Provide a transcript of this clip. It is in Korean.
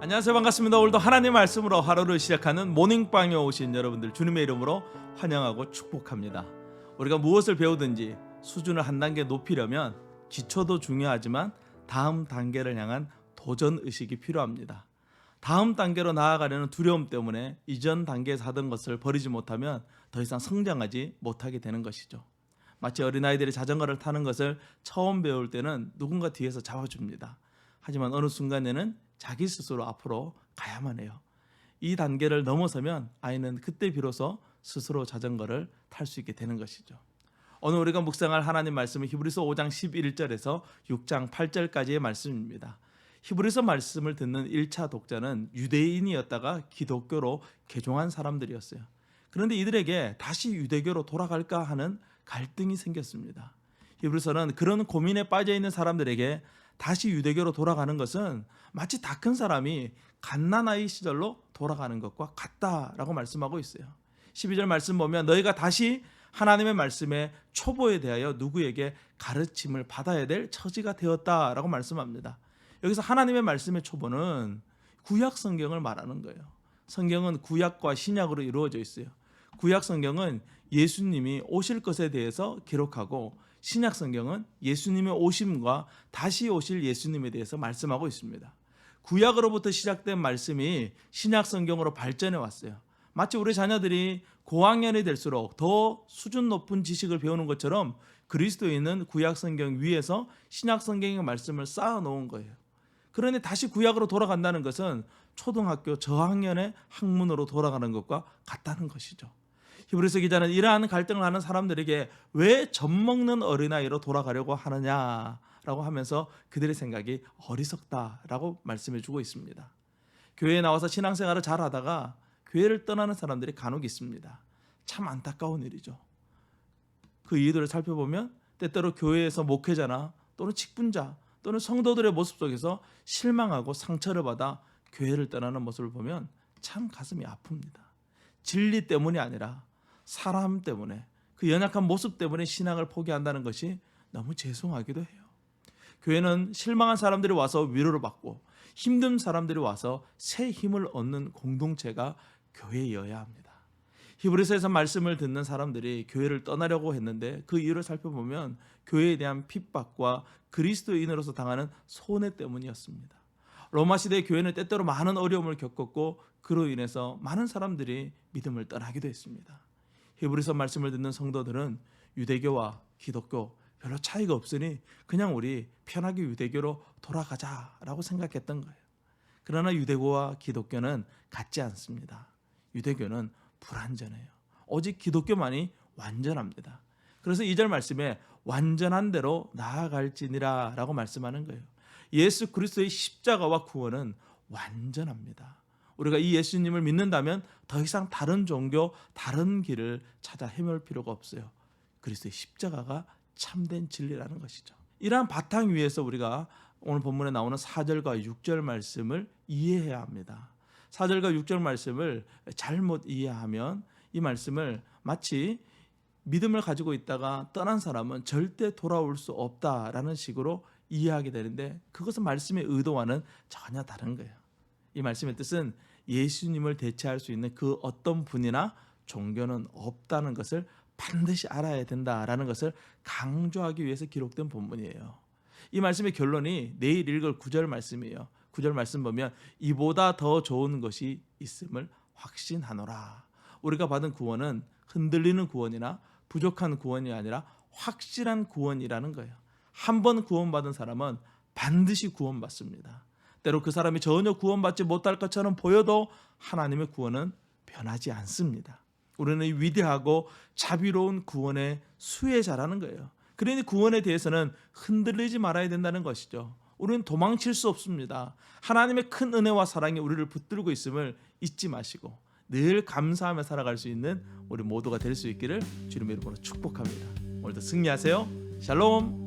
안녕하세요. 반갑습니다. 오늘도 하나님의 말씀으로 하루를 시작하는 모닝빵에 오신 여러분들 주님의 이름으로 환영하고 축복합니다. 우리가 무엇을 배우든지 수준을 한 단계 높이려면 기초도 중요하지만 다음 단계를 향한 도전 의식이 필요합니다. 다음 단계로 나아가려는 두려움 때문에 이전 단계에서 하던 것을 버리지 못하면 더 이상 성장하지 못하게 되는 것이죠. 마치 어린아이들이 자전거를 타는 것을 처음 배울 때는 누군가 뒤에서 잡아줍니다. 하지만 어느 순간에는 자기 스스로 앞으로 가야만 해요. 이 단계를 넘어서면 아이는 그때 비로소 스스로 자전거를 탈 수 있게 되는 것이죠. 오늘 우리가 묵상할 하나님 말씀은 히브리서 5장 11절에서 6장 8절까지의 말씀입니다. 히브리서 말씀을 듣는 1차 독자는 유대인이었다가 기독교로 개종한 사람들이었어요. 그런데 이들에게 다시 유대교로 돌아갈까 하는 갈등이 생겼습니다. 히브리서는 그런 고민에 빠져 있는 사람들에게 다시 유대교로 돌아가는 것은 마치 다 큰 사람이 갓난아이 시절로 돌아가는 것과 같다라고 말씀하고 있어요. 12절 말씀 보면 너희가 다시 하나님의 말씀의 초보에 대하여 누구에게 가르침을 받아야 될 처지가 되었다라고 말씀합니다. 여기서 하나님의 말씀의 초보는 구약 성경을 말하는 거예요. 성경은 구약과 신약으로 이루어져 있어요. 구약 성경은 예수님이 오실 것에 대해서 기록하고 신약 성경은 예수님의 오심과 다시 오실 예수님에 대해서 말씀하고 있습니다. 구약으로부터 시작된 말씀이 신약 성경으로 발전해 왔어요. 마치 우리 자녀들이 고학년이 될수록 더 수준 높은 지식을 배우는 것처럼 그리스도인은 구약 성경 위에서 신약 성경의 말씀을 쌓아 놓은 거예요. 그런데 다시 구약으로 돌아간다는 것은 초등학교 저학년의 학문으로 돌아가는 것과 같다는 것이죠. 히브리서 기자는 이러한 갈등을 하는 사람들에게 왜 젖먹는 어린아이로 돌아가려고 하느냐라고 하면서 그들의 생각이 어리석다라고 말씀해 주고 있습니다. 교회에 나와서 신앙생활을 잘 하다가 교회를 떠나는 사람들이 간혹 있습니다. 참 안타까운 일이죠. 그 이유들을 살펴보면 때때로 교회에서 목회자나 또는 직분자 또는 성도들의 모습 속에서 실망하고 상처를 받아 교회를 떠나는 모습을 보면 참 가슴이 아픕니다. 진리 때문이 아니라 사람 때문에 그 연약한 모습 때문에 신앙을 포기한다는 것이 너무 죄송하기도 해요. 교회는 실망한 사람들이 와서 위로를 받고 힘든 사람들이 와서 새 힘을 얻는 공동체가 교회여야 합니다. 히브리서에서 말씀을 듣는 사람들이 교회를 떠나려고 했는데 그 이유를 살펴보면 교회에 대한 핍박과 그리스도인으로서 당하는 손해 때문이었습니다. 로마 시대의 교회는 때때로 많은 어려움을 겪었고 그로 인해서 많은 사람들이 믿음을 떠나기도 했습니다. 히브리서 말씀을 듣는 성도들은 유대교와 기독교 별로 차이가 없으니 그냥 우리 편하게 유대교로 돌아가자라고 생각했던 거예요. 그러나 유대교와 기독교는 같지 않습니다. 유대교는 불완전해요. 오직 기독교만이 완전합니다. 그래서 2절 말씀에 완전한 대로 나아갈지니라 라고 말씀하는 거예요. 예수 그리스도의 십자가와 구원은 완전합니다. 우리가 이 예수님을 믿는다면 더 이상 다른 종교, 다른 길을 찾아 헤맬 필요가 없어요. 그리스도의 십자가가 참된 진리라는 것이죠. 이러한 바탕 위에서 우리가 오늘 본문에 나오는 4절과 6절 말씀을 이해해야 합니다. 4절과 6절 말씀을 잘못 이해하면 이 말씀을 마치 믿음을 가지고 있다가 떠난 사람은 절대 돌아올 수 없다라는 식으로 이해하게 되는데 그것은 말씀의 의도와는 전혀 다른 거예요. 이 말씀의 뜻은 예수님을 대체할 수 있는 그 어떤 분이나 종교는 없다는 것을 반드시 알아야 된다라는 것을 강조하기 위해서 기록된 본문이에요. 이 말씀의 결론이 내일 읽을 9절 말씀이에요. 9절 말씀 보면 이보다 더 좋은 것이 있음을 확신하노라. 우리가 받은 구원은 흔들리는 구원이나 부족한 구원이 아니라 확실한 구원이라는 거예요. 한 번 구원받은 사람은 반드시 구원받습니다. 때로 그 사람이 전혀 구원받지 못할 것처럼 보여도 하나님의 구원은 변하지 않습니다. 우리는 이 위대하고 자비로운 구원의 수혜자라는 거예요. 그러니 구원에 대해서는 흔들리지 말아야 된다는 것이죠. 우리는 도망칠 수 없습니다. 하나님의 큰 은혜와 사랑이 우리를 붙들고 있음을 잊지 마시고 늘 감사하며 살아갈 수 있는 우리 모두가 될 수 있기를 주님의 이름으로 축복합니다. 오늘도 승리하세요. 샬롬.